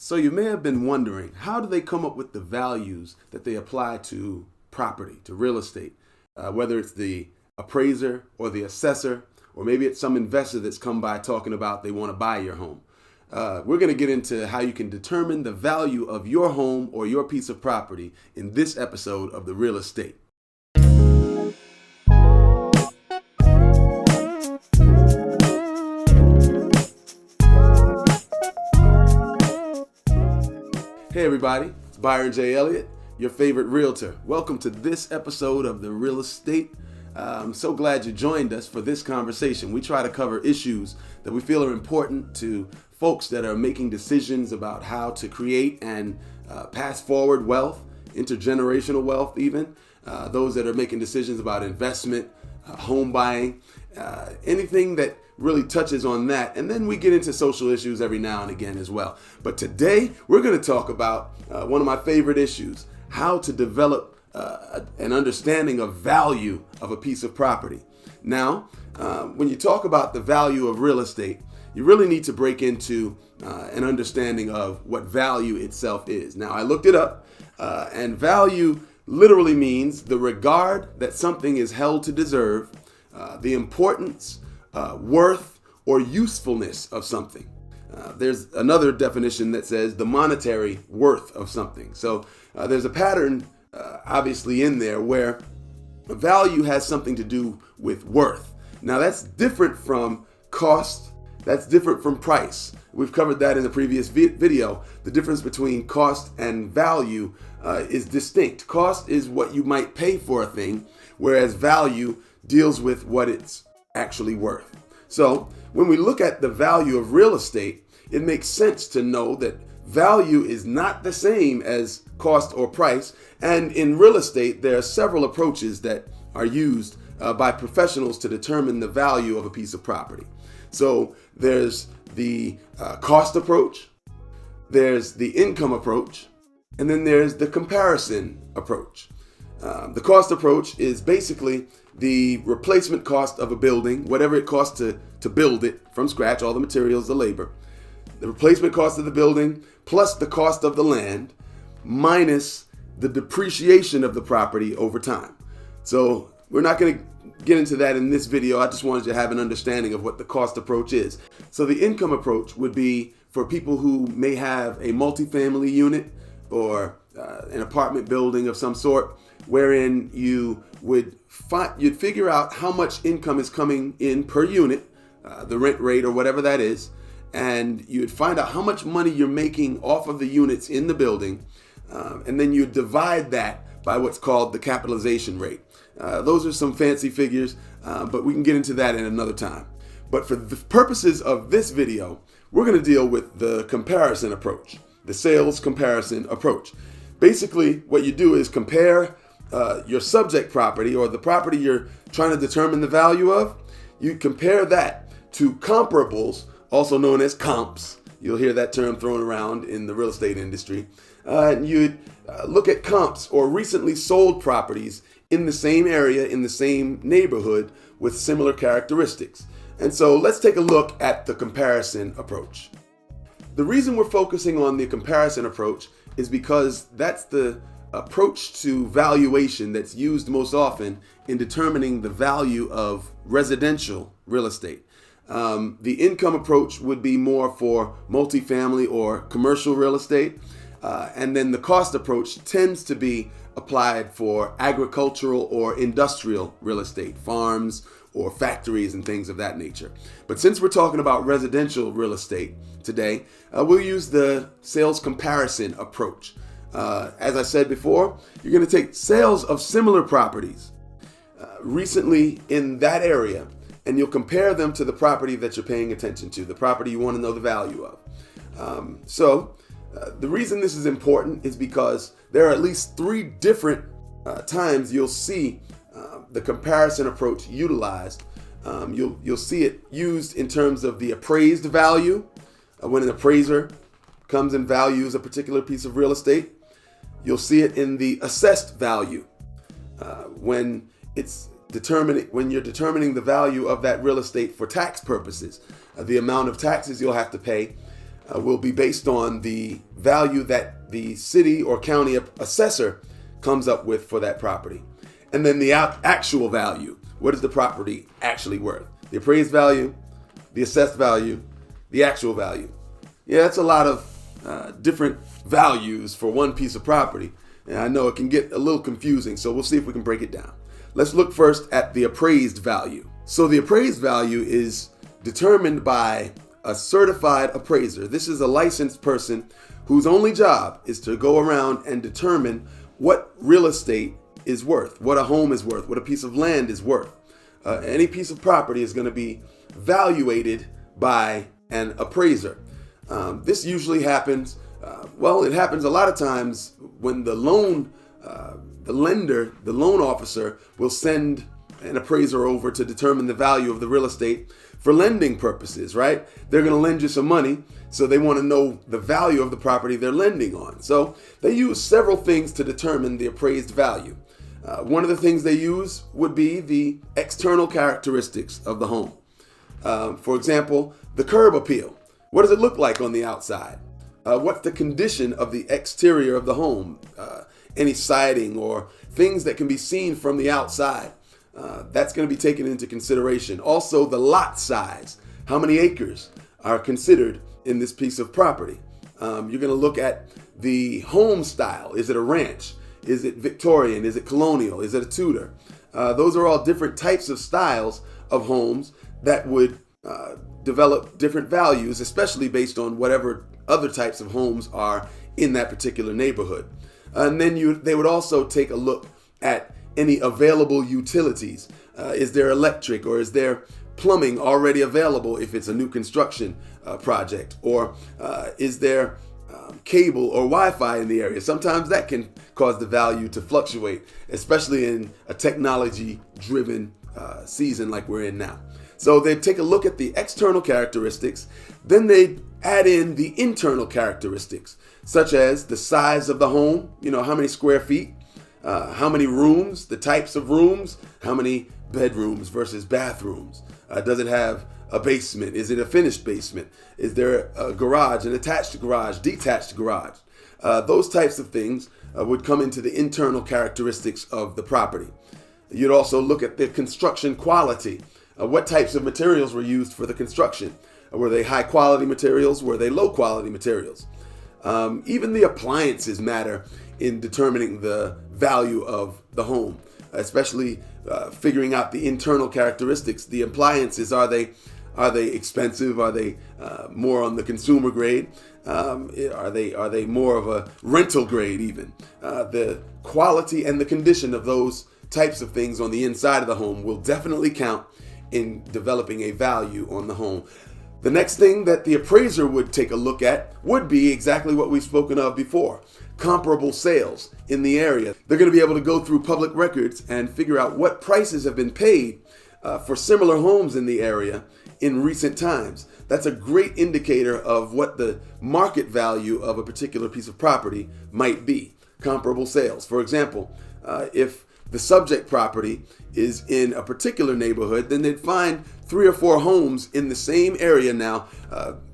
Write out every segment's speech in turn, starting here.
So you may have been wondering, how do they come up with the values that they apply to property, to real estate? Whether it's the appraiser or the assessor, or maybe it's some investor that's come by talking about they want to buy your home. We're going to get into how you can determine the value of your home or your piece of property in this episode of the Realist State. Hey everybody, it's Byron J, Elliott, your favorite realtor. Welcome to this episode of the Realist State. I'm so glad you joined us for this conversation. We try to cover issues that we feel are important to folks that are making decisions about how to create and pass forward wealth, intergenerational wealth even, those that are making decisions about investment, home buying, anything that really touches on that. And then we get into social issues every now and again as well. But today we're going to talk about one of my favorite issues, how to develop an understanding of value of a piece of property. Now, when you talk about the value of real estate, you really need to break into an understanding of what value itself is. Now, I looked it up, and value literally means the regard that something is held to deserve, the importance, worth, or usefulness of something. There's another definition that says the monetary worth of something. So there's a pattern obviously in there where value has something to do with worth. Now that's different from cost. That's different from price. We've covered that in the previous video. The difference between cost and value is distinct. Cost is what you might pay for a thing, whereas value deals with what it's actually worth. So when we look at the value of real estate, it makes sense to know that value is not the same as cost or price. And in real estate, there are several approaches that are used by professionals to determine the value of a piece of property. So there's the cost approach, there's the income approach, and then there's the comparison approach. The cost approach is basically the replacement cost of a building, whatever it costs to build it from scratch, all the materials, the labor. The replacement cost of the building plus the cost of the land minus the depreciation of the property over time. So we're not going to get into that in this video. I just wanted you to have an understanding of what the cost approach is. So the income approach would be for people who may have a multifamily unit or an apartment building of some sort, wherein you'd figure out how much income is coming in per unit, the rent rate or whatever that is, and you'd find out how much money you're making off of the units in the building, and then you divide that by what's called the capitalization rate. Those are some fancy figures, but we can get into that in another time. But for the purposes of this video, we're going to deal with the comparison approach, the sales comparison approach. Basically, what you do is compare your subject property or the property you're trying to determine the value of. You compare that to comparables, also known as comps. You'll hear that term thrown around in the real estate industry. And you'd look at comps or recently sold properties in the same area, in the same neighborhood with similar characteristics. And so let's take a look at the comparison approach. The reason we're focusing on the comparison approach is because that's the approach to valuation that's used most often in determining the value of residential real estate. The income approach would be more for multifamily or commercial real estate. And then the cost approach tends to be applied for agricultural or industrial real estate, farms or factories and things of that nature. But since we're talking about residential real estate today, we'll use the sales comparison approach. As I said before, you're going to take sales of similar properties recently in that area, and you'll compare them to the property that you're paying attention to, the property you want to know the value of. The reason this is important is because there are at least 3 different times you'll see the comparison approach utilized. You'll see it used in terms of the appraised value, when an appraiser comes and values a particular piece of real estate. You'll see it in the assessed value, when you're determining the value of that real estate for tax purposes. The amount of taxes you'll have to pay will be based on the value that the city or county assessor comes up with for that property. And then the actual value. What is the property actually worth? The appraised value, the assessed value, the actual value. Yeah, that's a lot of different values for one piece of property. And I know it can get a little confusing, so we'll see if we can break it down. Let's look first at the appraised value. So the appraised value is determined by a certified appraiser. This is a licensed person whose only job is to go around and determine what real estate is worth, what a home is worth, what a piece of land is worth. Any piece of property is going to be valuated by an appraiser. This usually happens, it happens a lot of times when the loan officer will send an appraiser over to determine the value of the real estate for lending purposes, right? They're going to lend you some money, so they want to know the value of the property they're lending on. So they use several things to determine the appraised value. One of the things they use would be the external characteristics of the home. For example, the curb appeal. What does it look like on the outside? What's the condition of the exterior of the home? Any siding or things that can be seen from the outside. That's going to be taken into consideration. Also, the lot size. How many acres are considered in this piece of property? You're going to look at the home style. Is it a ranch? Is it Victorian? Is it colonial? Is it a Tudor? Those are all different types of styles of homes that would develop different values, especially based on whatever other types of homes are in that particular neighborhood. And then they would also take a look at any available utilities. Is there electric or is there plumbing already available if it's a new construction project? Or is there cable or Wi-Fi in the area? Sometimes that can cause the value to fluctuate, especially in a technology-driven season like we're in now. So they take a look at the external characteristics, then they add in the internal characteristics, such as the size of the home, how many square feet, how many rooms, the types of rooms, how many bedrooms versus bathrooms. Does it have a basement? Is it a finished basement? Is there a garage, an attached garage, detached garage? Those types of things would come into the internal characteristics of the property. You'd also look at the construction quality. What types of materials were used for the construction? Were they high quality materials? Were they low quality materials? Even the appliances matter in determining the value of the home, especially figuring out the internal characteristics. The appliances, are they expensive? Are they more on the consumer grade? Are they more of a rental grade even? The quality and the condition of those types of things on the inside of the home will definitely count in developing a value on the home. The next thing that the appraiser would take a look at would be exactly what we've spoken of before: comparable sales in the area. They're going to be able to go through public records and figure out what prices have been paid for similar homes in the area in recent times. That's a great indicator of what the market value of a particular piece of property might be. Comparable sales. For example, if the subject property is in a particular neighborhood, then they'd find 3 or 4 homes in the same area. Now,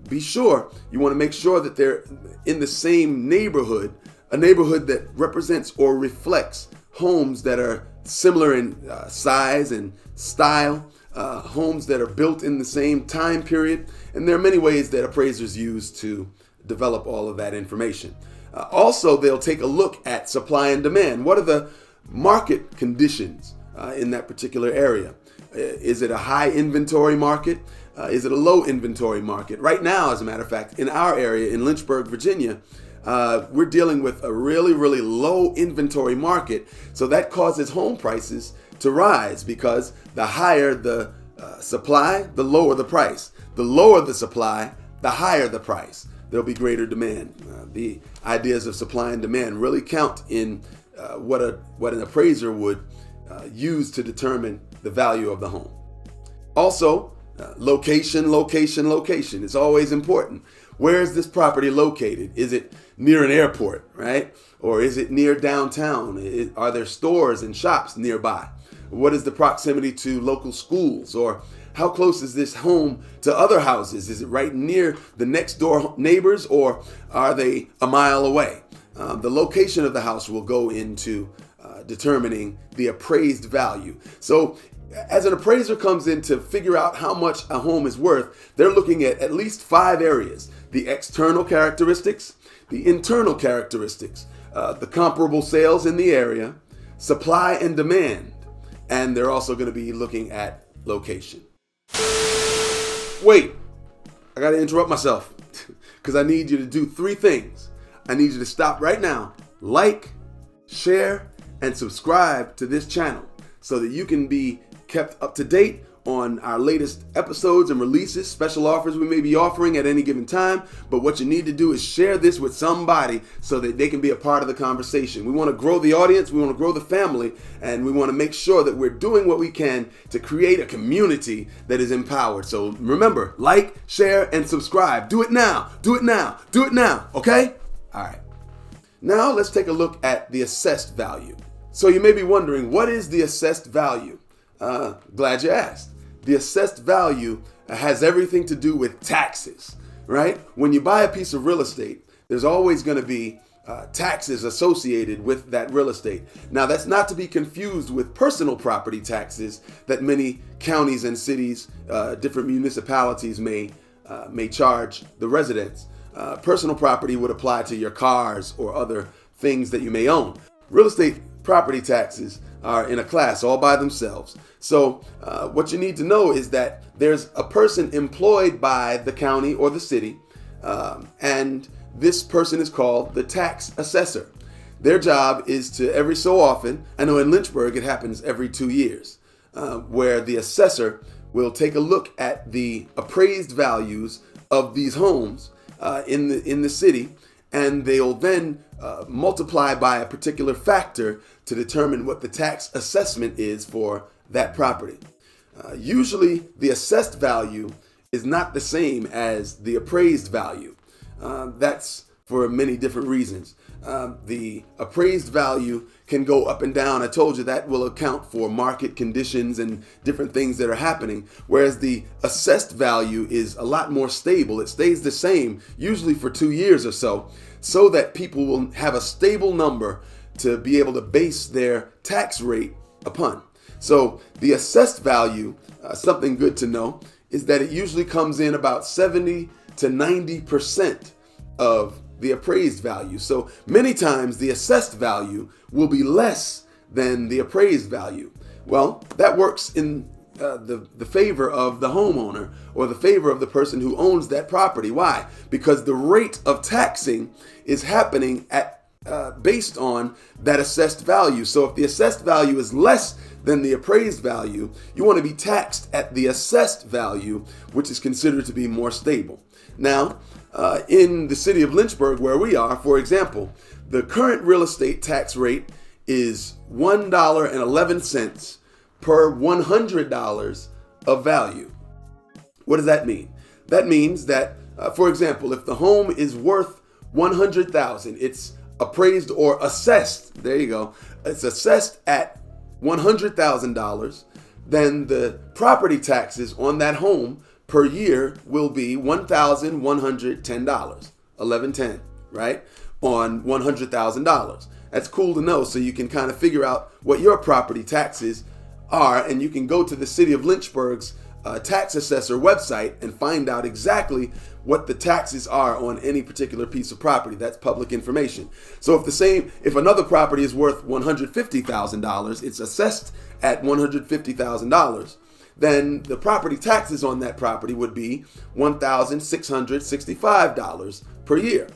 be sure you want to make sure that they're in the same neighborhood, a neighborhood that represents or reflects homes that are similar in size and style, homes that are built in the same time period. And there are many ways that appraisers use to develop all of that information. Also, they'll take a look at supply and demand. What are the market conditions in that particular area? Is it a high inventory market? Is it a low inventory market? Right now, as a matter of fact, in our area in Lynchburg, Virginia, we're dealing with a really, really low inventory market. So that causes home prices to rise because the higher the supply, the lower the price. The lower the supply, the higher the price. There'll be greater demand. The ideas of supply and demand really count in what an appraiser would use to determine the value of the home. Also, location. It's always important. Where is this property located? Is it near an airport, right? Or is it near downtown? Are there stores and shops nearby? What is the proximity to local schools? Or how close is this home to other houses? Is it right near the next door neighbors, or are they a mile away? The location of the house will go into determining the appraised value. So as an appraiser comes in to figure out how much a home is worth, they're looking at least 5 areas: the external characteristics, the internal characteristics, the comparable sales in the area, supply and demand, and they're also going to be looking at location. Wait, I got to interrupt myself because I need you to do 3 things. I need you to stop right now, like, share, and subscribe to this channel so that you can be kept up to date on our latest episodes and releases, special offers we may be offering at any given time. But what you need to do is share this with somebody so that they can be a part of the conversation. We want to grow the audience, we want to grow the family, and we want to make sure that we're doing what we can to create a community that is empowered. So remember, like, share, and subscribe. Do it now, do it now, do it now, okay? All right. Now let's take a look at the assessed value. So you may be wondering, what is the assessed value? Glad you asked. The assessed value has everything to do with taxes, right? When you buy a piece of real estate, there's always going to be taxes associated with that real estate. Now, that's not to be confused with personal property taxes that many counties and cities, different municipalities may charge the residents. Personal property would apply to your cars or other things that you may own. Real estate property taxes are in a class all by themselves. So what you need to know is that there's a person employed by the county or the city, and this person is called the tax assessor. Their job is to, every so often, I know in Lynchburg it happens every 2 years, where the assessor will take a look at the appraised values of these homes in the city, and they'll then multiply by a particular factor to determine what the tax assessment is for that property. Usually the assessed value is not the same as the appraised value. That's for many different reasons. The appraised value can go up and down. I told you that will account for market conditions and different things that are happening, whereas the assessed value is a lot more stable. It stays the same, usually for 2 years or so that people will have a stable number to be able to base their tax rate upon. So the assessed value, something good to know, is that it usually comes in about 70 to 90% of the appraised value. So many times the assessed value will be less than the appraised value. Well, that works in the favor of the homeowner or the favor of the person who owns that property. Why? Because the rate of taxing is happening at based on that assessed value. So if the assessed value is less than the appraised value, you want to be taxed at the assessed value, which is considered to be more stable. Now, in the city of Lynchburg, where we are, for example, the current real estate tax rate is $1.11 per $100 of value. What does that mean? That means that, for example, if the home is worth $100,000, it's appraised or assessed. There you go. It's assessed at $100,000. Then the property taxes on that home per year will be $1,110, $11.10, right? On $100,000. That's cool to know, so you can kind of figure out what your property taxes are, and you can go to the city of Lynchburg's tax assessor website and find out exactly what the taxes are on any particular piece of property. That's public information. So if another property is worth $150,000, it's assessed at $150,000, then the property taxes on that property would be $1,665 per year.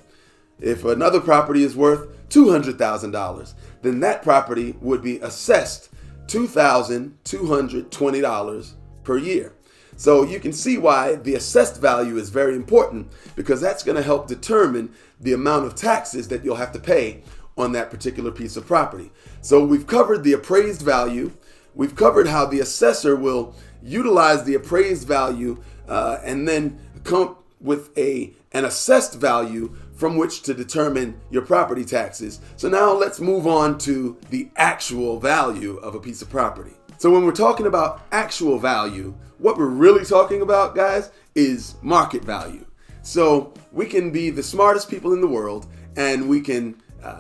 If another property is worth $200,000, then that property would be assessed $2,220 per year. So you can see why the assessed value is very important, because that's going to help determine the amount of taxes that you'll have to pay on that particular piece of property. So we've covered the appraised value. We've covered how the assessor will utilize the appraised value and then come with an assessed value from which to determine your property taxes. So now let's move on to the actual value of a piece of property. So when we're talking about actual value, what we're really talking about, guys, is market value. So we can be the smartest people in the world, and we can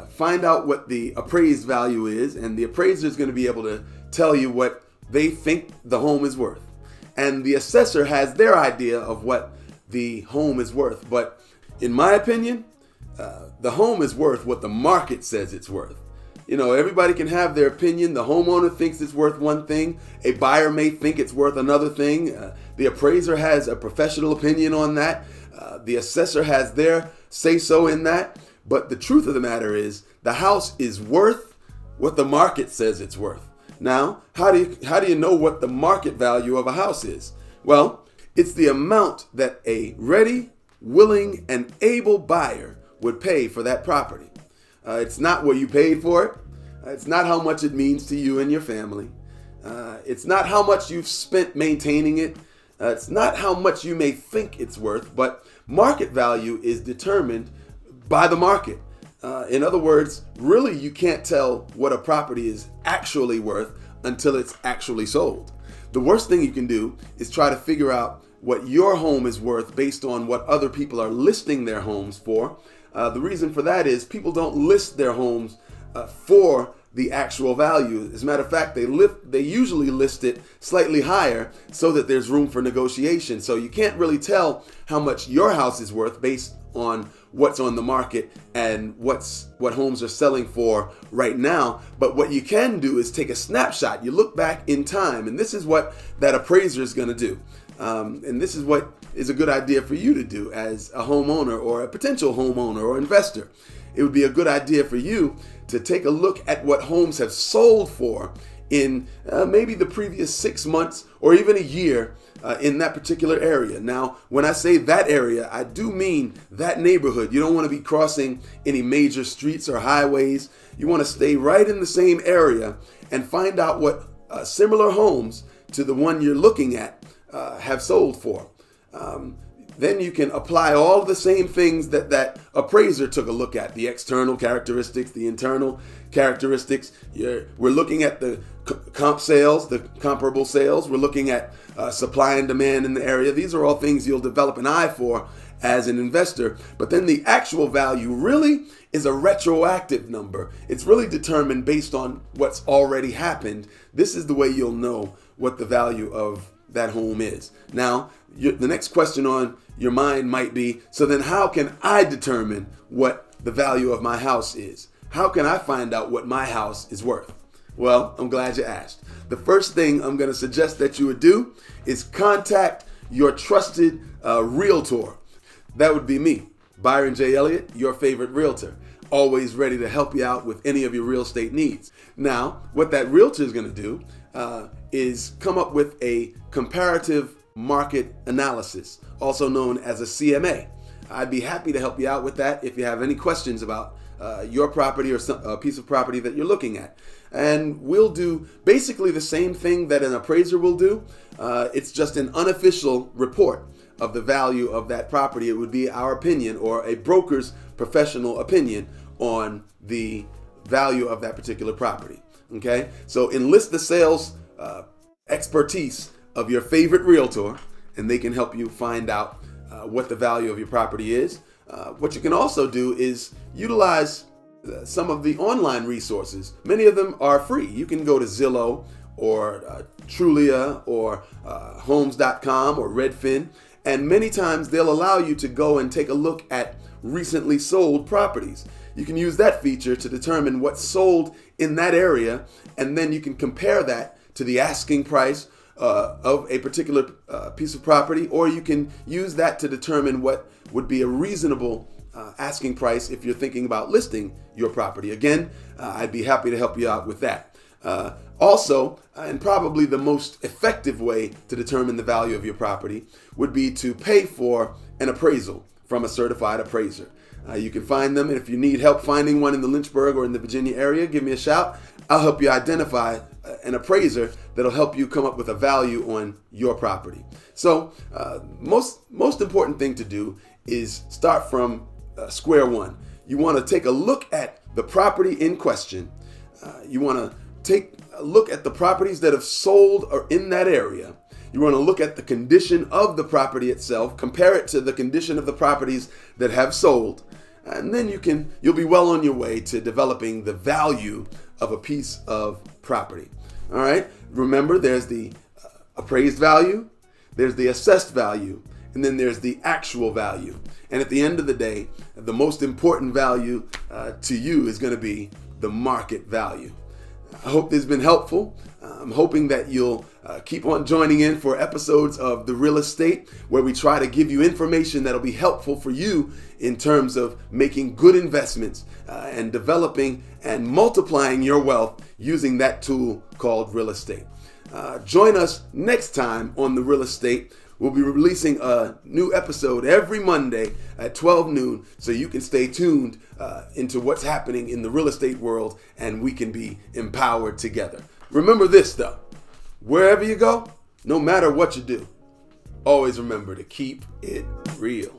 find out what the appraised value is, and the appraiser is going to be able to tell you what they think the home is worth. And the assessor has their idea of what the home is worth. But in my opinion, the home is worth what the market says it's worth. You know, everybody can have their opinion. The homeowner thinks it's worth one thing. A buyer may think it's worth another thing. The appraiser has a professional opinion on that. The assessor has their say-so in that. But the truth of the matter is, the house is worth what the market says it's worth. Now, how do you know what the market value of a house is? Well, it's the amount that a ready, willing, and able buyer would pay for that property. It's not what you paid for it. It's not how much it means to you and your family. It's not how much you've spent maintaining it. It's not how much you may think it's worth, but market value is determined by the market. In other words, really you can't tell what a property is actually worth until it's actually sold. The worst thing you can do is try to figure out what your home is worth based on what other people are listing their homes for. The reason for that is people don't list their homes for the actual value. As a matter of fact, they usually list it slightly higher so that there's room for negotiation. So you can't really tell how much your house is worth based on what's on the market and what homes are selling for right now. But what you can do is take a snapshot. You look back in time, and this is what that appraiser is going to do. And this is what is a good idea for you to do as a homeowner or a potential homeowner or investor. It would be a good idea for you to take a look at what homes have sold for in maybe the previous 6 months or even a year in that particular area. Now, when I say that area, I do mean that neighborhood. You don't want to be crossing any major streets or highways. You want to stay right in the same area and find out what similar homes to the one you're looking at have sold for. Then you can apply all the same things that appraiser took a look at, the external characteristics, the internal characteristics. We're looking at the comp sales, the comparable sales. We're looking at supply and demand in the area. These are all things you'll develop an eye for as an investor. But then the actual value really is a retroactive number. It's really determined based on what's already happened. This is the way you'll know what the value of that home is. Now, the next question on your mind might be, so then how can I determine what the value of my house is? How can I find out what my house is worth? Well, I'm glad you asked. The first thing I'm going to suggest that you would do is contact your trusted realtor. That would be me, Byron J. Elliott, your favorite realtor, always ready to help you out with any of your real estate needs. Now, what that realtor is going to do is come up with a comparative market analysis, also known as a CMA. I'd be happy to help you out with that if you have any questions about your property or a piece of property that you're looking at. And we'll do basically the same thing that an appraiser will do. It's just an unofficial report of the value of that property. It would be our opinion or a broker's professional opinion on the value of that particular property. Okay, so enlist the sales expertise of your favorite realtor, and they can help you find out what the value of your property is. What you can also do is utilize some of the online resources. Many of them are free. You can go to Zillow or Trulia or Homes.com or Redfin, and many times they'll allow you to go and take a look at recently sold properties. You can use that feature to determine what's sold in that area, and then you can compare that to the asking price of a particular piece of property, or you can use that to determine what would be a reasonable asking price if you're thinking about listing your property. Again, I'd be happy to help you out with that. Also, and probably the most effective way to determine the value of your property would be to pay for an appraisal from a certified appraiser. You can find them, and if you need help finding one in the Lynchburg or in the Virginia area, give me a shout. I'll help you identify an appraiser that'll help you come up with a value on your property. So most important thing to do is start from square one. You want to take a look at the property in question. You want to take a look at the properties that have sold or in that area. You want to look at the condition of the property itself, compare it to the condition of the properties that have sold, and then you'll be well on your way to developing the value of a piece of property. All right. Remember, there's the appraised value, there's the assessed value, and then there's the actual value. And at the end of the day, the most important value to you is going to be the market value. I hope this has been helpful. I'm hoping that you'll keep on joining in for episodes of The Realist State, where we try to give you information that'll be helpful for you in terms of making good investments and developing and multiplying your wealth using that tool called real estate. Join us next time on The Realist State. We'll be releasing a new episode every Monday at 12 noon, so you can stay tuned into what's happening in the real estate world, and we can be empowered together. Remember this, though. Wherever you go, no matter what you do, always remember to keep it real.